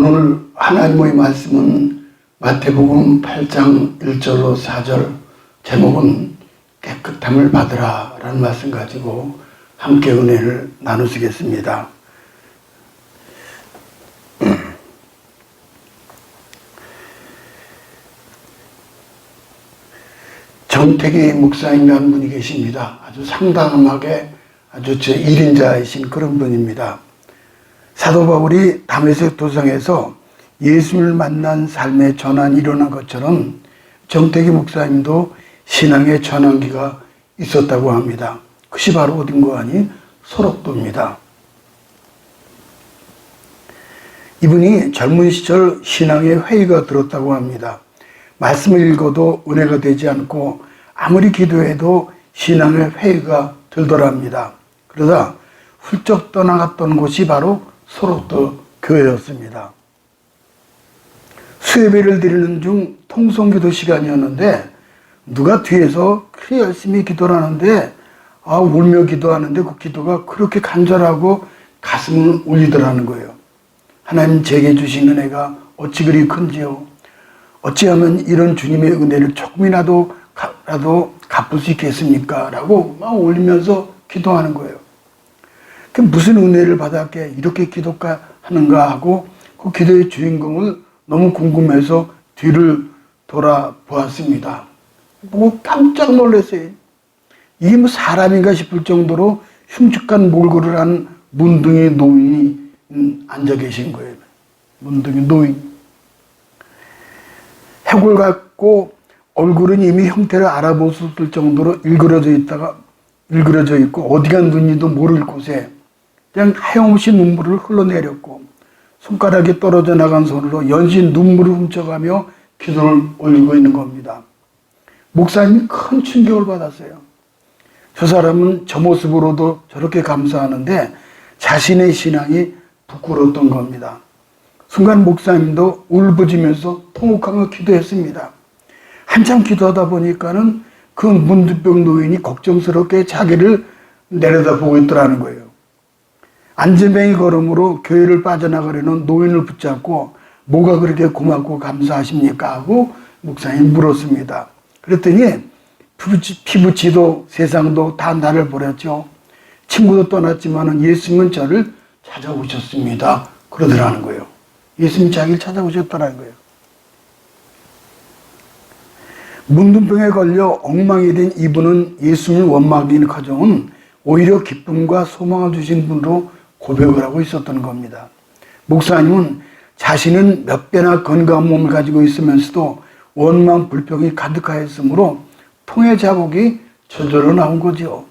오늘 하나님의 말씀은 마태복음 8장 1절로 4절, 제목은 깨끗함을 받으라 라는 말씀 가지고 함께 은혜를 나누시겠습니다. 정택이 목사님이라는 분이 계십니다. 아주 상당하게 아주 제 1인자이신 그런 분입니다. 사도 바울이 다메섹 도성에서 예수를 만난 삶의 전환이 일어난 것처럼 정택이 목사님도 신앙의 전환기가 있었다고 합니다. 그것이 바로 어딘가 하니 소록도입니다. 이분이 젊은 시절 신앙의 회의가 들었다고 합니다. 말씀을 읽어도 은혜가 되지 않고 아무리 기도해도 신앙의 회의가 들더랍니다. 그러다 훌쩍 떠나갔던 곳이 바로 소록도 교회였습니다. 수요예배를 드리는 중 통성기도 시간이었는데 누가 뒤에서 그렇게 열심히 기도를 하는데 울며 기도하는데 그 기도가 그렇게 간절하고 가슴을 울리더라는 거예요. 하나님 제게 주신 은혜가 어찌 그리 큰지요. 어찌하면 이런 주님의 은혜를 조금이라도 갚을 수 있겠습니까? 라고 막 울리면서 기도하는 거예요. 무슨 은혜를 받았기에 이렇게 기도하는가 하고 그 기도의 주인공을 너무 궁금해서 뒤를 돌아보았습니다. 보고 깜짝 놀랐어요. 이게 뭐 사람인가 싶을 정도로 흉측한 몰골을 한 문둥이 노인이 앉아 계신 거예요. 문둥이 노인. 해골 같고 얼굴은 이미 형태를 알아볼 수 없을 정도로 일그러져 있고 어디가 눈이도 모를 곳에 그냥 하염없이 눈물을 흘러내렸고 손가락이 떨어져 나간 손으로 연신 눈물을 훔쳐가며 기도를 올리고 있는 겁니다. 목사님이 큰 충격을 받았어요. 저 사람은 저 모습으로도 저렇게 감사하는데 자신의 신앙이 부끄러웠던 겁니다. 순간 목사님도 울부짖으면서 통곡하며 기도했습니다. 한참 기도하다 보니까는 그 문둥병 노인이 걱정스럽게 자기를 내려다보고 있더라는 거예요. 안전뱅이 걸음으로 교회를 빠져나가려는 노인을 붙잡고 뭐가 그렇게 고맙고 감사하십니까? 하고 목사님이 물었습니다. 그랬더니 피부치도 세상도 다 나를 버렸죠. 친구도 떠났지만 예수님은 저를 찾아오셨습니다. 그러더라는 거예요. 예수님이 자기를 찾아오셨다는 거예요. 문둥병에 걸려 엉망이 된 이분은 예수님을 원망하기는 커녕 오히려 기쁨과 소망을 주신 분으로 고백을 하고 있었던 겁니다. 목사님은 자신은 몇 배나 건강한 몸을 가지고 있으면서도 원망, 불평이 가득하였으므로 통의 자국이 저절로 나온 거죠.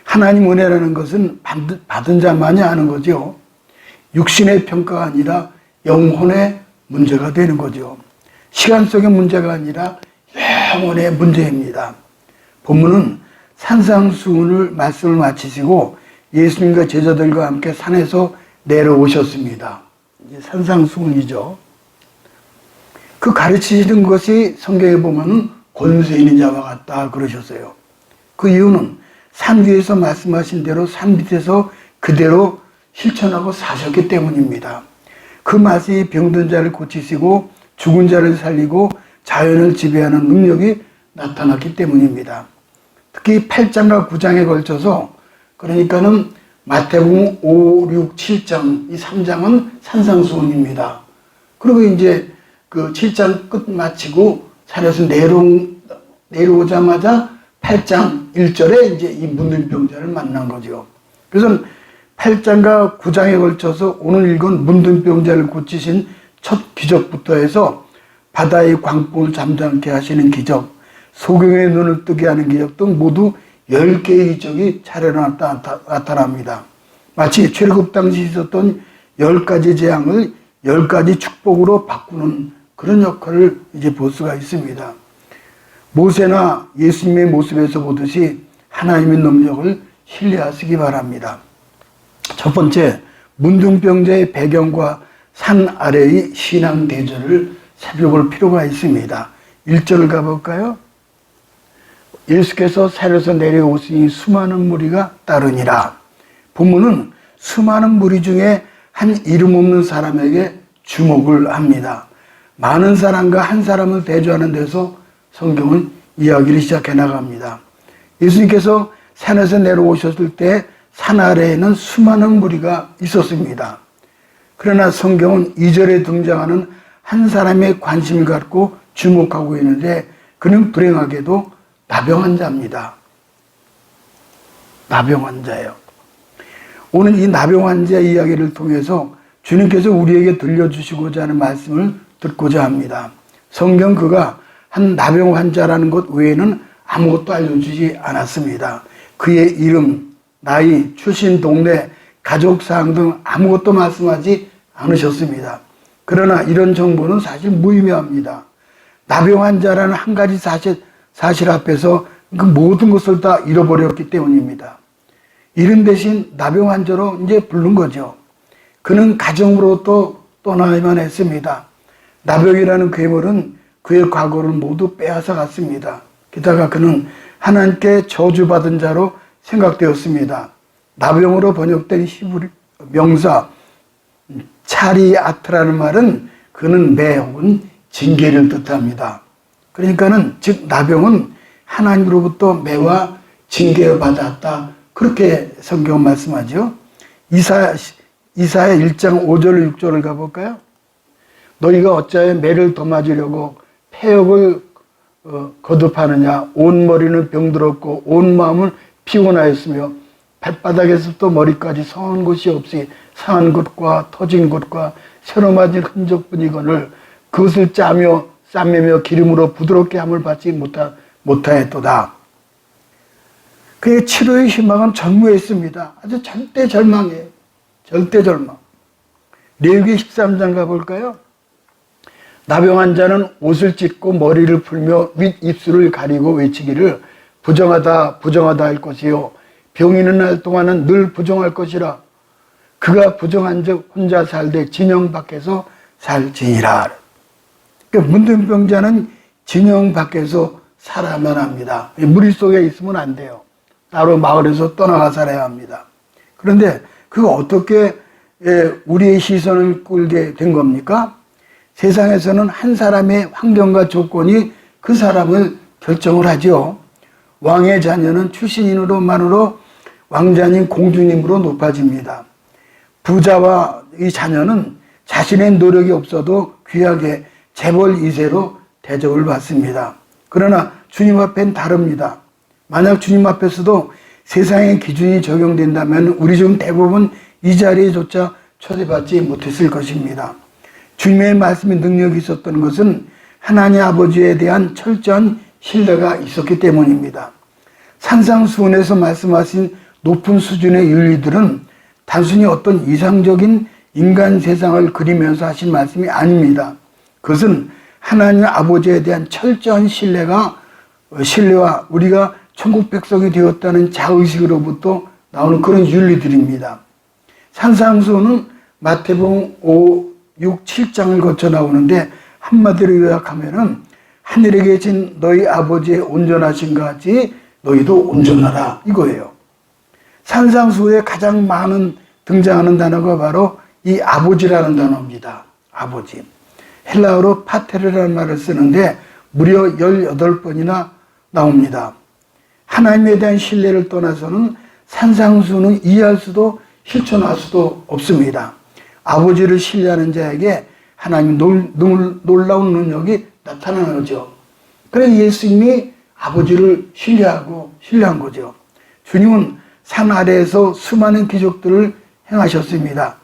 하나님 은혜라는 것은 받은 자만이 아는 거죠. 육신의 평가가 아니라 영혼의 문제가 되는 거죠. 시간 속의 문제가 아니라 영혼의 문제입니다. 본문은 산상수훈을 말씀을 마치시고 예수님과 제자들과 함께 산에서 내려오셨습니다. 이제 산상수훈이죠. 그 가르치시는 것이 성경에 보면 권세 있는 자와 같다 그러셨어요. 그 이유는 산 위에서 말씀하신 대로 산 밑에서 그대로 실천하고 사셨기 때문입니다. 그 말씀이 병든 자를 고치시고 죽은 자를 살리고 자연을 지배하는 능력이 나타났기 때문입니다. 특히 8장과 9장에 걸쳐서 그러니까는 마태복음 5, 6, 7장 이 3장은 산상수훈입니다. 그리고 이제 그 7장 끝 마치고 산에서 내려오자마자 8장 1절에 이제 이 문둥병자를 만난 거죠. 그래서 8장과 9장에 걸쳐서 오늘 읽은 문둥병자를 고치신 첫 기적부터 해서 바다의 광풍을 잠잠케 하시는 기적, 소경의 눈을 뜨게 하는 기적 등 모두 10개의 기적이 차례로 나타납니다. 마치 출애굽 당시 있었던 10가지 재앙을 10가지 축복으로 바꾸는 그런 역할을 이제 볼 수가 있습니다. 모세나 예수님의 모습에서 보듯이 하나님의 능력을 신뢰하시기 바랍니다. 첫 번째, 문둥병자의 배경과 산 아래의 신앙 대전을 살펴볼 필요가 있습니다. 1절을 가볼까요? 예수께서 산에서 내려오시니 수많은 무리가 따르니라. 본문은 수많은 무리 중에 한 이름 없는 사람에게 주목을 합니다. 많은 사람과 한 사람을 대조하는 데서 성경은 이야기를 시작해 나갑니다. 예수님께서 산에서 내려오셨을 때 산 아래에는 수많은 무리가 있었습니다. 그러나 성경은 2절에 등장하는 한 사람의 관심을 갖고 주목하고 있는데 그는 불행하게도 나병 환자입니다. 나병 환자예요. 오늘 이 나병 환자 이야기를 통해서 주님께서 우리에게 들려주시고자 하는 말씀을 듣고자 합니다. 성경 그가 한 나병 환자라는 것 외에는 아무것도 알려주지 않았습니다. 그의 이름, 나이, 출신 동네, 가족사항 등 아무것도 말씀하지 않으셨습니다. 그러나 이런 정보는 사실 무의미합니다. 나병 환자라는 한 가지 사실 앞에서 그 모든 것을 다 잃어버렸기 때문입니다. 이름 대신 나병 환자로 이제 부른 거죠. 그는 가정으로부터 떠나야만 했습니다. 나병이라는 괴물은 그의 과거를 모두 빼앗아 갔습니다. 게다가 그는 하나님께 저주받은 자로 생각되었습니다. 나병으로 번역된 히브리 명사 차리아트라는 말은 그는 매 혹은 징계를 뜻합니다. 그러니까는 즉 나병은 하나님으로부터 매와 징계를 받았다. 그렇게 성경 말씀하죠. 이사야 1장 5절 6절을 가볼까요? 너희가 어찌하여 매를 더 맞으려고 폐역을 거듭하느냐. 온 머리는 병들었고 온 마음은 피곤하였으며 발바닥에서부터 머리까지 성한 곳이 없이 상한 곳과 터진 곳과 새로 맞은 흔적뿐이거늘 그것을 싸매며 기름으로 부드럽게 함을 받지 못하였도다. 그의 치료의 희망은 전무했습니다. 아주 절대 절망이에요. 절대 절망. 레위기 13장 가볼까요? 나병 환자는 옷을 찢고 머리를 풀며 윗입술을 가리고 외치기를 부정하다 부정하다 할 것이요 병이 있는 날 동안은 늘 부정할 것이라. 그가 부정한 적 혼자 살되 진영 밖에서 살지니라. 그러니까 문둥병자는 진영 밖에서 살아야만 합니다. 무리 속에 있으면 안 돼요. 따로 마을에서 떠나가 살아야 합니다. 그런데 그가 어떻게 우리의 시선을 끌게 된 겁니까? 세상에서는 한 사람의 환경과 조건이 그 사람을 결정을 하죠. 왕의 자녀는 출신인으로만으로 왕자님 공주님으로 높아집니다. 부자와 이 자녀는 자신의 노력이 없어도 귀하게 재벌 2세로 대접을 받습니다. 그러나 주님 앞엔 다릅니다. 만약 주님 앞에서도 세상의 기준이 적용된다면 우리 중 대부분 이 자리에조차 초대받지 못했을 것입니다. 주님의 말씀의 능력이 있었던 것은 하나님 아버지에 대한 철저한 신뢰가 있었기 때문입니다. 산상수훈에서 말씀하신 높은 수준의 윤리들은 단순히 어떤 이상적인 인간 세상을 그리면서 하신 말씀이 아닙니다. 그것은 하나님 아버지에 대한 철저한 신뢰와 우리가 천국 백성이 되었다는 자의식으로부터 나오는 그런 윤리들입니다. 산상수훈은 마태복음 5, 6, 7장을 거쳐 나오는데 한마디로 요약하면은 하늘에 계신 너희 아버지의 온전하신 것 같이 너희도 온전하라 이거예요. 산상수훈에 가장 많은 등장하는 단어가 바로 이 아버지라는 단어입니다. 아버지. 헬라어로 파테르라는 말을 쓰는데 무려 18번이나 나옵니다. 하나님에 대한 신뢰를 떠나서는 산상수훈은 이해할 수도 실천할 수도 없습니다. 아버지를 신뢰하는 자에게 하나님 놀라운 능력이 나타나는 거죠. 그래서 예수님이 아버지를 신뢰한 거죠. 주님은 산 아래에서 수많은 기적들을 행하셨습니다.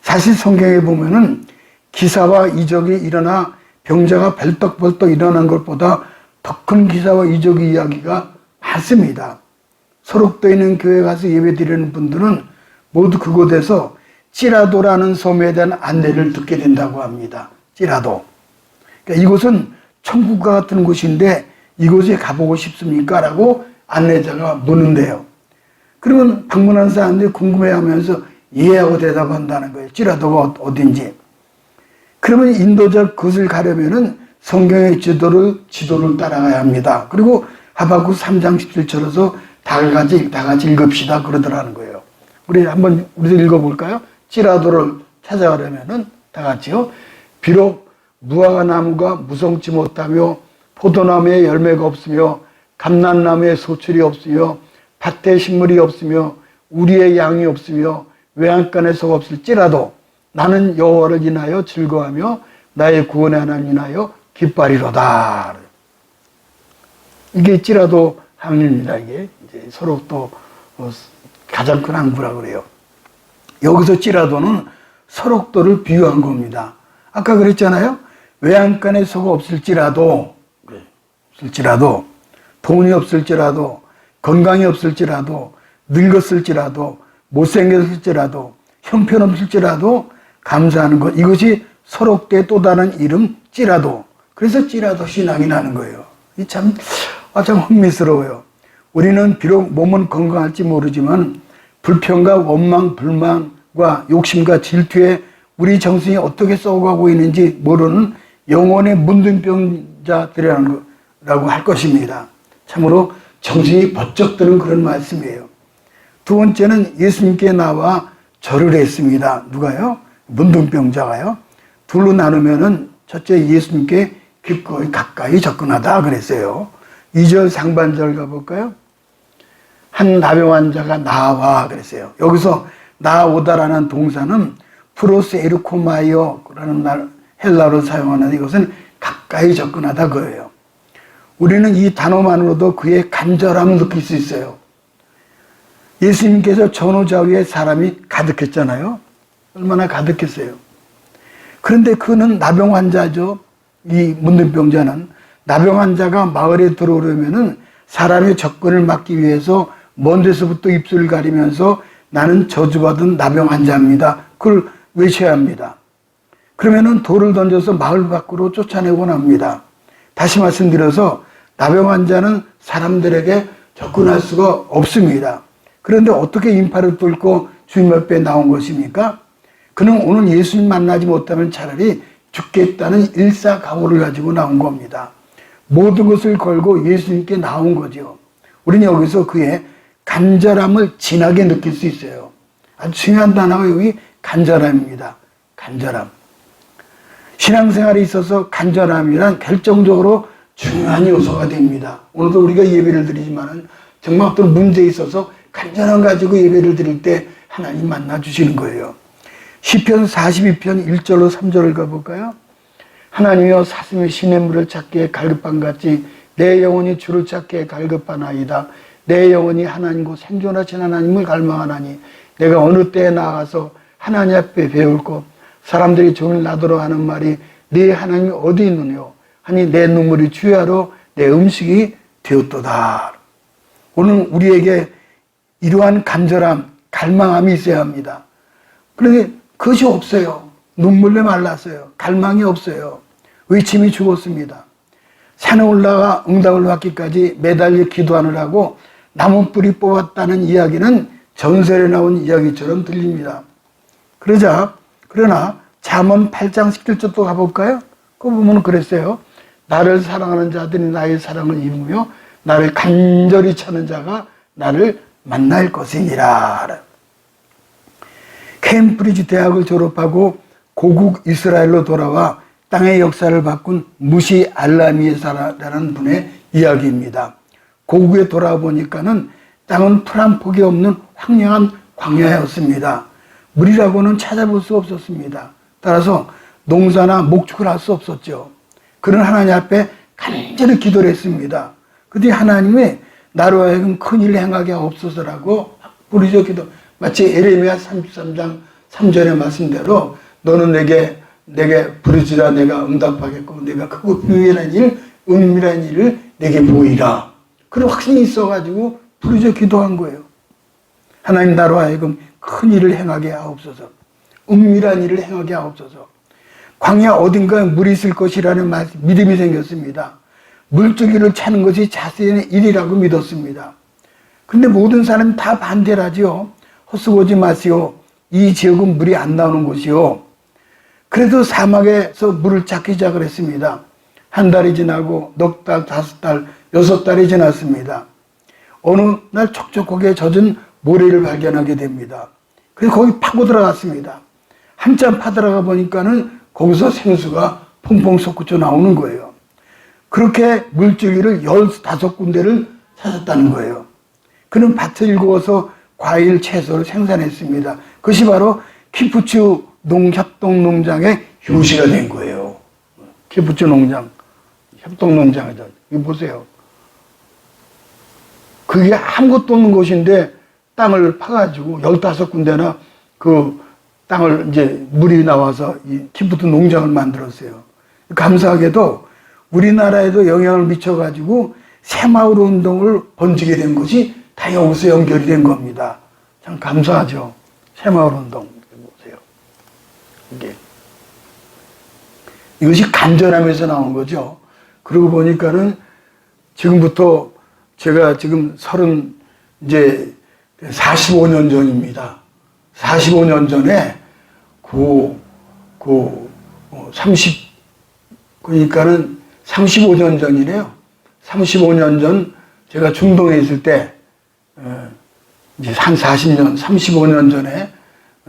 사실 성경에 보면은 기사와 이적이 일어나 병자가 벌떡벌떡 일어난 것보다 더 큰 기사와 이적의 이야기가 많습니다. 소록도에 있는 교회 가서 예배 드리는 분들은 모두 그곳에서 찌라도라는 섬에 대한 안내를 듣게 된다고 합니다. 찌라도. 그러니까 이곳은 천국과 같은 곳인데 이곳에 가보고 싶습니까? 라고 안내자가 묻는데요. 그러면 방문한 사람들이 궁금해하면서 예하고 대답한다는 거예요. 찌라도가 어딘지. 그러면 인도자 그것을 가려면은 성경의 지도를 따라가야 합니다. 그리고 하박국 3장 17절에서 다 같이 읽읍시다 그러더라는 거예요. 우리도 읽어볼까요? 찌라도를 찾아가려면은 다 같이요. 비록 무화과 나무가 무성치 못하며 포도나무에 열매가 없으며 감람나무에 소출이 없으며 밭에 식물이 없으며 우리의 양이 없으며 외양간에 소가 없을지라도 나는 여호와를 인하여 즐거워하며 나의 구원의 하나님을 인하여 기뻐하리로다. 이게 찌라도 항입니다. 이게 이제 서로 또 가장 큰 항구라고 그래요. 여기서 찌라도는 설옥도를 비유한 겁니다. 아까 그랬잖아요. 외양간에 소가 없을지라도 돈이 없을지라도 건강이 없을지라도 늙었을지라도 못생겼을지라도 형편없을지라도 감사하는 것, 이것이 설옥도의 또 다른 이름 찌라도. 그래서 찌라도 신앙이 나는 거예요. 참 흥미스러워요. 우리는 비록 몸은 건강할지 모르지만 불평과 원망, 불만과 욕심과 질투에 우리 정신이 어떻게 썩어가고 있는지 모르는 영혼의 문둥병자들이라고 할 것입니다. 참으로 정신이 번쩍 드는 그런 말씀이에요. 두 번째는 예수님께 나와 절을 했습니다. 누가요? 문둥병자가요. 둘로 나누면은 첫째 예수님께 기꺼이 가까이 접근하다 그랬어요. 2절 상반절 가볼까요? 한 나병 환자가 나와 그랬어요. 여기서 나오다라는 동사는 프로세이르코마이어라는 헬라어로 사용하는 이것은 가까이 접근하다 그예요. 우리는 이 단어만으로도 그의 간절함을 느낄 수 있어요. 예수님께서 전후좌우에 사람이 가득했잖아요. 얼마나 가득했어요. 그런데 그는 나병 환자죠. 이 문둥병자는 나병 환자가 마을에 들어오려면은 사람의 접근을 막기 위해서 먼 데서부터 입술을 가리면서 나는 저주받은 나병 환자입니다. 그걸 외쳐야 합니다. 그러면은 돌을 던져서 마을 밖으로 쫓아내곤 합니다. 다시 말씀드려서 나병 환자는 사람들에게 접근할 수가 없습니다. 그런데 어떻게 인파를 뚫고 주님 앞에 나온 것입니까? 그는 오늘 예수님 만나지 못하면 차라리 죽겠다는 일사각오를 가지고 나온 겁니다. 모든 것을 걸고 예수님께 나온 거죠. 우리는 여기서 그의 간절함을 진하게 느낄 수 있어요. 아주 중요한 단어가 여기 간절함입니다. 간절함. 신앙생활에 있어서 간절함이란 결정적으로 중요한 요소가 됩니다. 오늘도 우리가 예배를 드리지만 정말 어떤 문제에 있어서 간절함 가지고 예배를 드릴 때 하나님 만나 주시는 거예요. 시편 42편 1절로 3절을 가볼까요? 하나님이여 사슴이 시냇물을 찾기에 갈급함같이 내 영혼이 주를 찾기에 갈급하나이다. 내 영혼이 하나님과 생존하신 하나님을 갈망하나니 내가 어느 때에 나가서 하나님 앞에 배울 것 사람들이 종일 나더러 하는 말이 네 하나님이 어디 있느냐 하니 내 눈물이 주야로 내 음식이 되었도다. 오늘 우리에게 이러한 간절함, 갈망함이 있어야 합니다. 그런데 그것이 없어요. 눈물에 말랐어요. 갈망이 없어요. 의침이 죽었습니다. 산에 올라가 응답을 받기까지 매달려 기도하느라고 나무 뿌리 뽑았다는 이야기는 전설에 나온 이야기처럼 들립니다. 그러나 잠언 8장 17절도 가볼까요? 그 보면 그랬어요. 나를 사랑하는 자들이 나의 사랑을 입으며 나를 간절히 찾는 자가 나를 만날 것이니라. 캠브리지 대학을 졸업하고 고국 이스라엘로 돌아와 땅의 역사를 바꾼 무시 알라미에사라는 분의 이야기입니다. 고국에 돌아와 보니까는 땅은 풀 한 폭이 없는 황량한 광야였습니다. 물이라고는 찾아볼 수 없었습니다. 따라서 농사나 목축을 할 수 없었죠. 그는 하나님 앞에 간절히 기도를 했습니다. 그때 하나님이 나로 하여금 큰일을 행하게 하옵소서라고 부르짖어 기도. 마치 에레미야 33장 3절의 말씀대로 너는 내게 부르짖으라 내가 응답하겠고 내가 크고 비밀한 일, 은밀한 일을 내게 보이라. 그런 확신이 있어가지고 부르짖어 기도한 거예요. 하나님 나로 하여금 큰 일을 행하게 하옵소서. 은밀한 일을 행하게 하옵소서. 광야 어딘가에 물이 있을 것이라는 믿음이 생겼습니다. 물줄기를 찾는 것이 자신의 일이라고 믿었습니다. 그런데 모든 사람이 다 반대를 하죠. 헛수고지 마시오. 이 지역은 물이 안 나오는 곳이요. 그래도 사막에서 물을 찾기 시작을 했습니다. 한 달이 지나고 넉 달, 5달, 6달이 지났습니다. 어느 날 촉촉하게 젖은 모래를 발견하게 됩니다. 그래서 거기 파고 들어갔습니다. 한참 파들어가 보니까는 거기서 생수가 퐁퐁 솟구쳐 나오는 거예요. 그렇게 물줄기를 15군데를 찾았다는 거예요. 그는 밭을 일구어서 과일, 채소를 생산했습니다. 그것이 바로 키푸츠 협동농장의 효시가 된 거예요. 키푸츠 농장, 협동농장이죠. 이거 보세요. 그게 아무것도 없는 곳인데 땅을 파가지고 15군데나 그 땅을 이제 물이 나와서 이 키푸츠 농장을 만들었어요. 감사하게도 우리나라에도 영향을 미쳐가지고 새마을 운동을 번지게 된 것이 다 여기서 연결이 된 겁니다. 참 감사하죠. 새마을 운동. 보세요. 이것이 간절함에서 나온 거죠. 그러고 보니까는 지금부터 제가 지금 45년 전입니다. 45년 전에 그러니까는 35년 전이래요. 35년 전 제가 중동에 있을 때 이제 한 40년, 35년 전에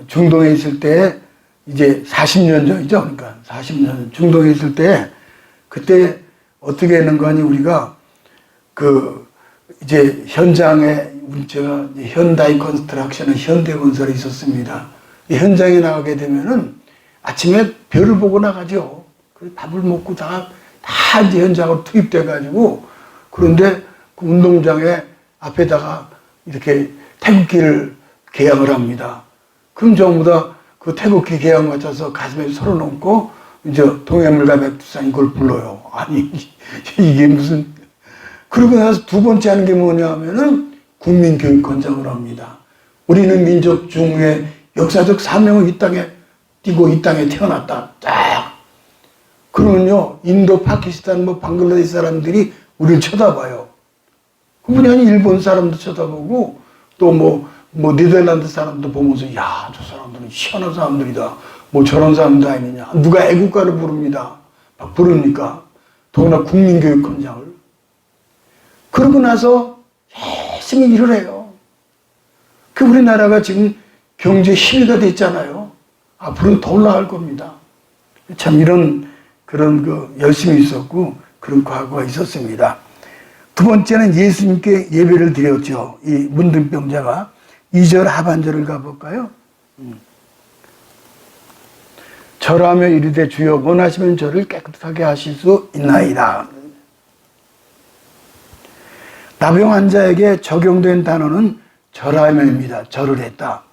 중동에 있을 때 이제 40년 전이죠. 그러니까 40년 중동에 있을 때 그때 어떻게 했는가 하니 우리가 이제 현장에 제가 현다이 컨스트럭션은 현대건설에 있었습니다. 이 현장에 나가게 되면은 아침에 별을 보고 나가죠. 밥을 먹고 다 이제 현장으로 투입돼가지고 그런데 그 운동장에 앞에다가 이렇게 태극기를 개양을 합니다. 그럼 전부 다 그 태극기 개양 맞춰서 가슴에 서로 넘고 이제 동해물과 백두산 이걸 불러요. 아니 이게 무슨 그러고 나서 두 번째 하는 게 뭐냐 하면은 국민교육헌장을 합니다. 우리는 민족 중흥의 역사적 사명을 이 땅에 띠고 이 땅에 태어났다. 딱. 그러면요, 인도, 파키스탄, 방글라데시 사람들이 우리를 쳐다봐요. 그뿐이 아니라 일본 사람도 쳐다보고 또 네덜란드 사람도 보면서 야, 저 사람들은 희한한 사람들이다. 저런 사람도 아니냐. 누가 애국가를 부릅니다. 막 부릅니까? 더구나 국민교육헌장을. 그러고 나서 열심히 일을 해요. 우리나라가 지금 경제 10위가 됐잖아요. 앞으로는 더 올라갈 겁니다. 참 그런 열심히 있었고 그런 과거가 있었습니다. 두 번째는 예수님께 예배를 드렸죠. 이 문둥병자가 2절 하반절을 가볼까요? 절하며 이르되 주여 원하시면 저를 깨끗하게 하실 수 있나이다. 나병 환자에게 적용된 단어는 절하며입니다. 절을 했다.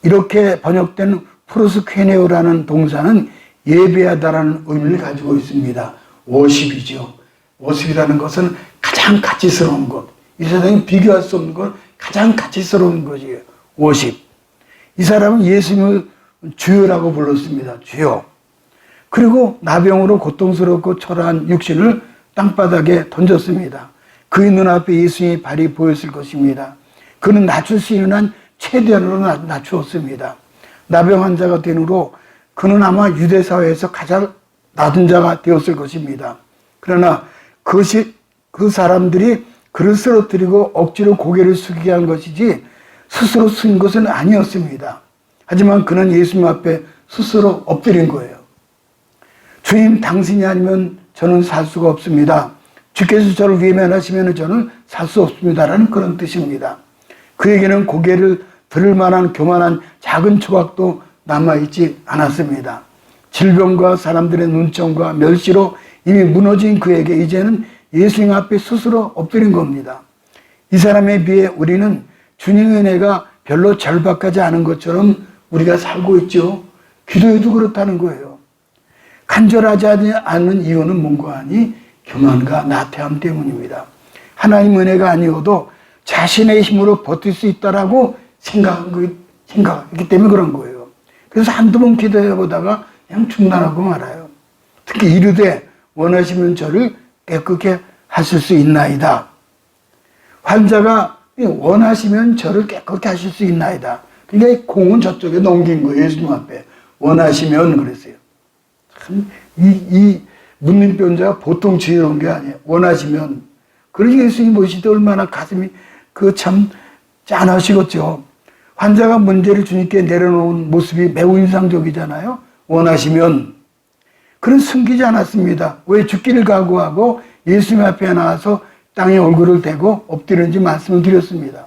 이렇게 번역된 프로스케네오라는 동사는 예배하다라는 의미를 가지고 있습니다. 워십이죠. 워십이라는 것은 가장 가치스러운 것. 이 세상에 비교할 수 없는 것, 가장 가치스러운 것이에요. 워십. 이 사람은 예수님을 주여라고 불렀습니다. 주여. 그리고 나병으로 고통스럽고 초라한 육신을 땅바닥에 던졌습니다. 그의 눈앞에 예수님의 발이 보였을 것입니다. 그는 낮출 수 있는 한 최대한으로 낮추었습니다. 나병 환자가 된 후로 그는 아마 유대 사회에서 가장 낮은 자가 되었을 것입니다. 그러나 그것이 그 사람들이 그를 쓰러뜨리고 억지로 고개를 숙이게 한 것이지 스스로 숙인 것은 아니었습니다. 하지만 그는 예수님 앞에 스스로 엎드린 거예요. 주님, 당신이 아니면 저는 살 수가 없습니다. 주께서 저를 외면하시면 저는 살 수 없습니다라는 그런 뜻입니다. 그에게는 고개를 들을 만한 교만한 작은 조각도 남아있지 않았습니다. 질병과 사람들의 눈총과 멸시로 이미 무너진 그에게 이제는 예수님 앞에 스스로 엎드린 겁니다. 이 사람에 비해 우리는 주님의 은혜가 별로 절박하지 않은 것처럼 우리가 살고 있죠. 기도해도 그렇다는 거예요. 간절하지 않은 이유는 뭔가 하니 교만과 나태함 때문입니다. 하나님 은혜가 아니어도 자신의 힘으로 버틸 수 있다라고 생각했기 때문에 그런 거예요. 그래서 한두 번 기도해보다가 그냥 중단하고 말아요. 특히 이르되 원하시면 저를 깨끗게 하실 수 있나이다. 환자가 원하시면 저를 깨끗게 하실 수 있나이다. 그러니까 공은 저쪽에 넘긴 거예요. 예수님 앞에. 원하시면 그랬어요. 참, 이 문둥병자가 보통 지혜로운 게 아니에요. 원하시면. 그러니 예수님 보실 때 얼마나 가슴이 참 짠하시겠죠. 환자가 문제를 주님께 내려놓은 모습이 매우 인상적이잖아요. 원하시면. 그는 숨기지 않았습니다. 왜 죽기를 각오하고 예수님 앞에 나와서 땅에 얼굴을 대고 엎드리는지 말씀을 드렸습니다.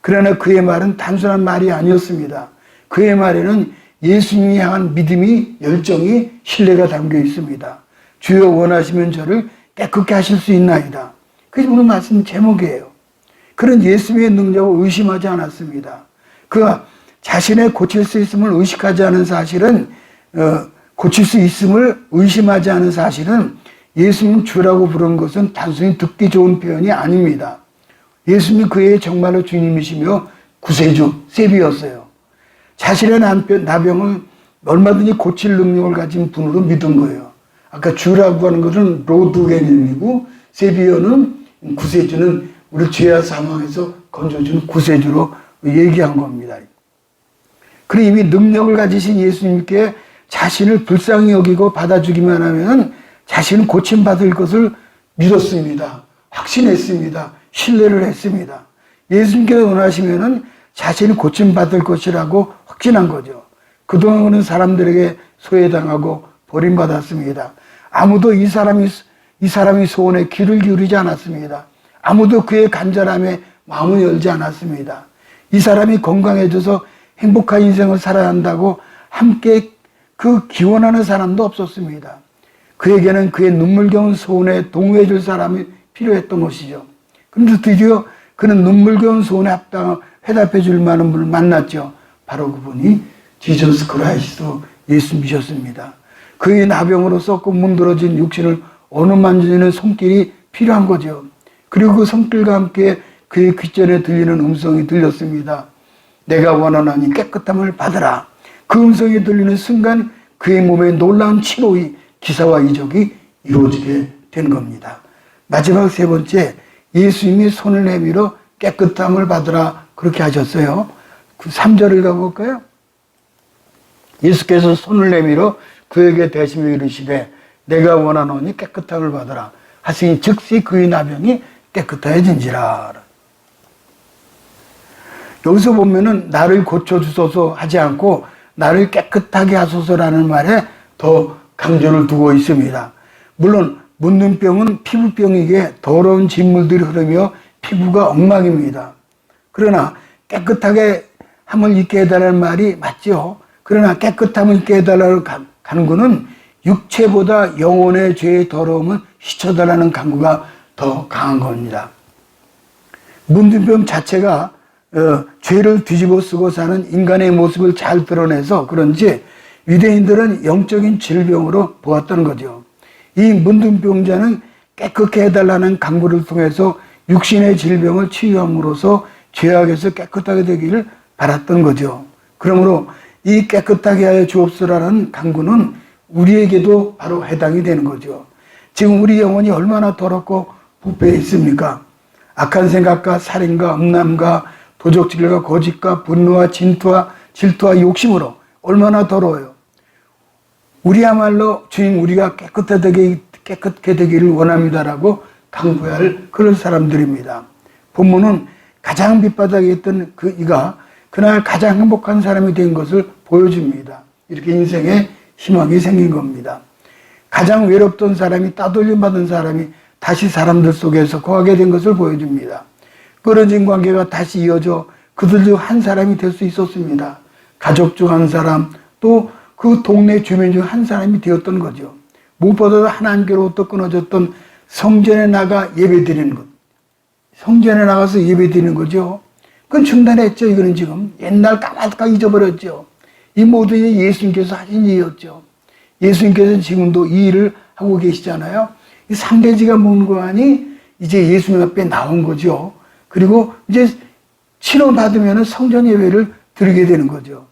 그러나 그의 말은 단순한 말이 아니었습니다. 그의 말에는 예수님이 향한 믿음이, 열정이, 신뢰가 담겨 있습니다. 주여 원하시면 저를 깨끗게 하실 수 있나이다. 그게 오늘 말씀 제목이에요. 그는 예수님의 능력을 의심하지 않았습니다. 그가 자신의 고칠 수 있음을 의식하지 않은 사실은, 고칠 수 있음을 의심하지 않은 사실은 예수님 주라고 부른 것은 단순히 듣기 좋은 표현이 아닙니다. 예수님이 그의 정말로 주님이시며 구세주, 세비였어요. 자신의 나병을 얼마든지 고칠 능력을 가진 분으로 믿은 거예요. 아까 주라고 하는 것은 로드겐이고 세비어는 구세주는 우리 죄와 사망에서 건져주는 구세주로 얘기한 겁니다. 그리고 이미 능력을 가지신 예수님께 자신을 불쌍히 여기고 받아주기만 하면 자신은 고침받을 것을 믿었습니다. 확신했습니다. 신뢰를 했습니다. 예수님께서 원하시면 자신이 고침받을 것이라고 확신한 거죠. 그동안은 사람들에게 소외당하고 버림받았습니다. 아무도 이 사람이 소원에 귀를 기울이지 않았습니다. 아무도 그의 간절함에 마음을 열지 않았습니다. 이 사람이 건강해져서 행복한 인생을 살아야 한다고 함께 그 기원하는 사람도 없었습니다. 그에게는 그의 눈물겨운 소원에 동의해 줄 사람이 필요했던 것이죠. 그런데 드디어 그는 눈물겨운 소원에 회답해 줄 만한 분을 만났죠. 바로 그분이 지저스 크라이스트 예수님이셨습니다. 그의 나병으로 썩고 문드러진 육신을 어루만지는 손길이 필요한 거죠. 그리고 그 손길과 함께 그의 귓전에 들리는 음성이 들렸습니다. 내가 원하노니 깨끗함을 받으라. 그 음성이 들리는 순간 그의 몸에 놀라운 치료의 기사와 이적이 이루어지게 된 겁니다. 마지막 세 번째, 예수님이 손을 내밀어 깨끗함을 받으라 그렇게 하셨어요. 그 3절을 가볼까요? 예수께서 손을 내밀어 그에게 대시며 이르시되 내가 원하노니 깨끗함을 받으라 하시니 즉시 그의 나병이 깨끗해진지라. 여기서 보면은 나를 고쳐주소서 하지 않고 나를 깨끗하게 하소서라는 말에 더 강조를 두고 있습니다. 물론 문둥병은 피부병이기에 더러운 진물들이 흐르며 피부가 엉망입니다. 그러나 깨끗하게 함을 입게 해달라는 말이 맞죠. 그러나 깨끗함을 입게 해달라는 간구는 육체보다 영혼의 죄의 더러움을 씻어달라는 간구가 더 강한 겁니다. 문둥병 자체가 죄를 뒤집어 쓰고 사는 인간의 모습을 잘 드러내서 그런지 유대인들은 영적인 질병으로 보았던 거죠. 이 문둥병자는 깨끗게 해달라는 간구를 통해서 육신의 질병을 치유함으로써 죄악에서 깨끗하게 되기를 바랐던 거죠. 그러므로 이 깨끗하게 하여 주옵소서라는 간구는 우리에게도 바로 해당이 되는 거죠. 지금 우리 영혼이 얼마나 더럽고 부패해 있습니까? 악한 생각과 살인과 음란과 도적질과 거짓과 분노와 질투와 욕심으로 얼마나 더러워요. 우리야말로 주님 우리가 깨끗하게 되기를 원합니다라고 당부해야 할 그런 사람들입니다. 본문은 가장 밑바닥에 있던 이가 그날 가장 행복한 사람이 된 것을 보여줍니다. 이렇게 인생에 희망이 생긴 겁니다. 가장 외롭던 사람이 따돌림 받은 사람이 다시 사람들 속에서 거하게 된 것을 보여줍니다. 끊어진 관계가 다시 이어져 그들 중 한 사람이 될 수 있었습니다. 가족 중 한 사람, 또 그 동네 주민 중 한 사람이 되었던 거죠. 무엇보다도 하나님께로부터 끊어졌던 성전에 나가 예배드리는 것. 성전에 나가서 예배드리는 거죠. 그건 중단했죠. 이거는 지금 옛날 까맣게 잊어버렸죠. 이 모든 일이 예수님께서 하신 일이었죠. 예수님께서는 지금도 이 일을 하고 계시잖아요. 이 삼대지가 문관이 이제 예수님 앞에 나온 거죠. 그리고 이제 치료받으면 성전 예배를 드리게 되는 거죠.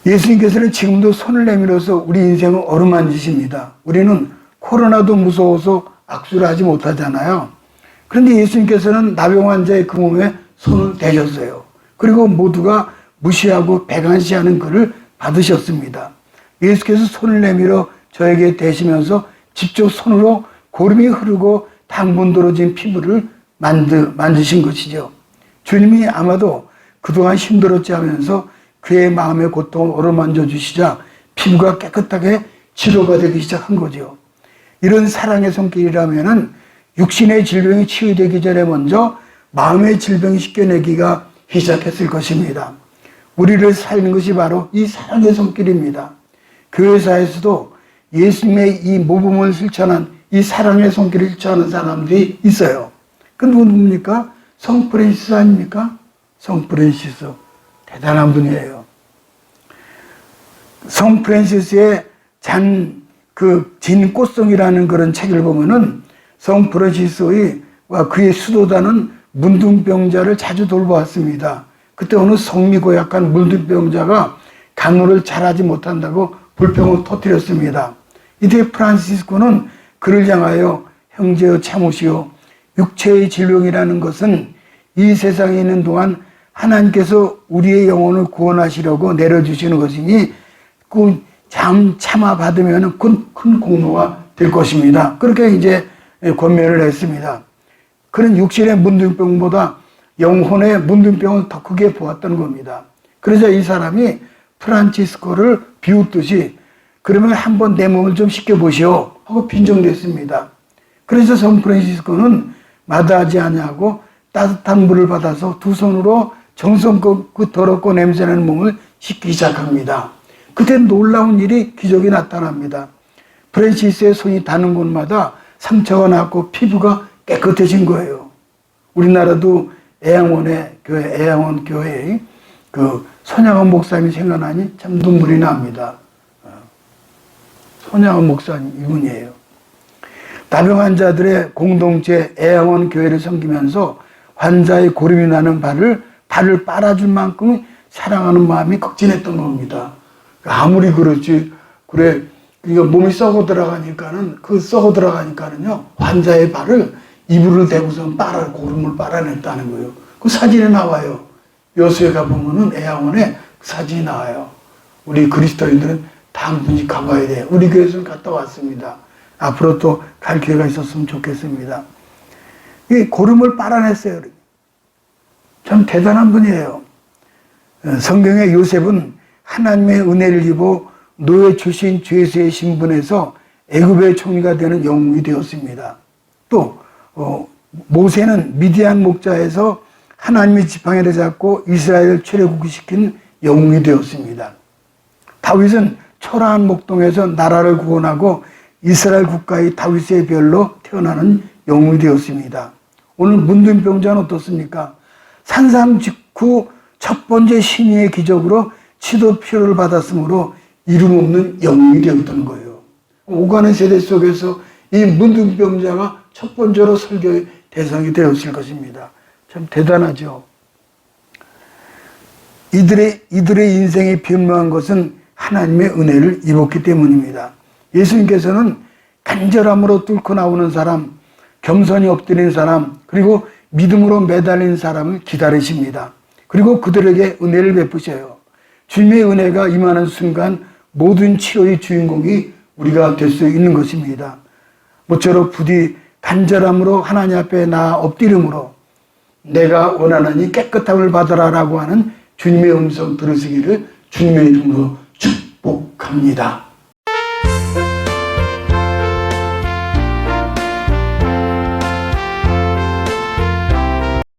예수님께서는 지금도 손을 내밀어서 우리 인생을 어루만지십니다. 우리는 코로나도 무서워서 악수를 하지 못하잖아요. 그런데 예수님께서는 나병 환자의 그 몸에 손을 대셨어요. 그리고 모두가 무시하고 배관시하는 그를 받으셨습니다. 예수께서 손을 내밀어 저에게 대시면서 직접 손으로 고름이 흐르고 당분들어진 피부를 만드신 것이죠. 주님이 아마도 그동안 힘들었지 하면서 그의 마음의 고통을 어루만져 주시자 피부가 깨끗하게 치료가 되기 시작한 거죠. 이런 사랑의 손길이라면은 육신의 질병이 치유되기 전에 먼저 마음의 질병이 씻겨내기가 시작했을 것입니다. 우리를 살리는 것이 바로 이 사랑의 손길입니다. 교회사에서도 예수님의 이 모범을 실천한 이 사랑의 손길을 실천하는 사람들이 있어요. 그 누굽니까? 성 프란시스 아닙니까? 성 프란시스. 대단한 분이에요. 성 프란시스의 진꽃송이라는 그런 책을 보면은 성 프란시스와 그의 수도단은 문둥병자를 자주 돌보았습니다. 그때 어느 성미 고약한 문둥병자가 간호를 잘하지 못한다고 불평을 터뜨렸습니다. 이때 프란시스코는 그를 향하여 형제여 참으시오. 육체의 질병이라는 것은 이 세상에 있는 동안 하나님께서 우리의 영혼을 구원하시려고 내려주시는 것이니 참아 받으면 큰 공로가 될 것입니다. 그렇게 이제 권면을 했습니다. 그런 육신의 문둥병보다 영혼의 문둥병을 더 크게 보았던 겁니다. 그래서 이 사람이 프란치스코를 비웃듯이 그러면 한번 내 몸을 좀 씻겨보시오 하고 빈정댔습니다. 그래서 성 프란치스코는 마다하지 아니하고 따뜻한 물을 받아서 두 손으로 정성껏 그 더럽고 냄새나는 몸을 씻기 시작합니다. 그때 놀라운 일이 기적이 나타납니다. 프란시스의 손이 닿는 곳마다 상처가 났고 피부가 깨끗해진 거예요. 우리나라도 애양원 교회의 그 손양원 목사님이 생각나니 참 눈물이 납니다. 손양원 목사님 이분이에요. 다병 환자들의 공동체 애양원 교회를 섬기면서 환자의 고름이 나는 발을 빨아줄 만큼 사랑하는 마음이 극진했던 겁니다. 아무리 그렇지, 그래, 이거 몸이 썩어 들어가니까는, 환자의 발을 이불을 대고서 고름을 빨아냈다는 거예요. 그 사진에 나와요. 여수에 가보면은 애양원에 그 사진이 나와요. 우리 그리스도인들은 다 한 번씩 가봐야 돼요. 우리 교회에서는 갔다 왔습니다. 앞으로 또 갈 기회가 있었으면 좋겠습니다. 이 고름을 빨아냈어요. 참 대단한 분이에요. 성경의 요셉은 하나님의 은혜를 입어 노예 출신 죄수의 신분에서 애굽의 총리가 되는 영웅이 되었습니다. 또 모세는 미디안 목자에서 하나님의 지팡이를 잡고 이스라엘을 출애굽시킨 영웅이 되었습니다. 다윗은 초라한 목동에서 나라를 구원하고 이스라엘 국가의 다윗의 별로 태어나는 영웅이 되었습니다. 오늘 문둥병자는 어떻습니까? 산상 직후 첫 번째 신의의 기적으로 치도 필요를 받았으므로 이름 없는 영웅이 되었던 거예요. 오가는 세대 속에서 이 문둥병자가 첫 번째로 설교의 대상이 되었을 것입니다. 참 대단하죠. 이들의 인생이 변명한 것은 하나님의 은혜를 입었기 때문입니다. 예수님께서는 간절함으로 뚫고 나오는 사람, 겸손히 엎드린 사람, 그리고 믿음으로 매달린 사람을 기다리십니다. 그리고 그들에게 은혜를 베푸셔요. 주님의 은혜가 임하는 순간 모든 치료의 주인공이 우리가 될 수 있는 것입니다. 모쪼록 부디 간절함으로 하나님 앞에 나아 엎드림으로 내가 원하노니 깨끗함을 받아라라고 하는 주님의 음성 들으시기를 주님의 이름으로 축복합니다.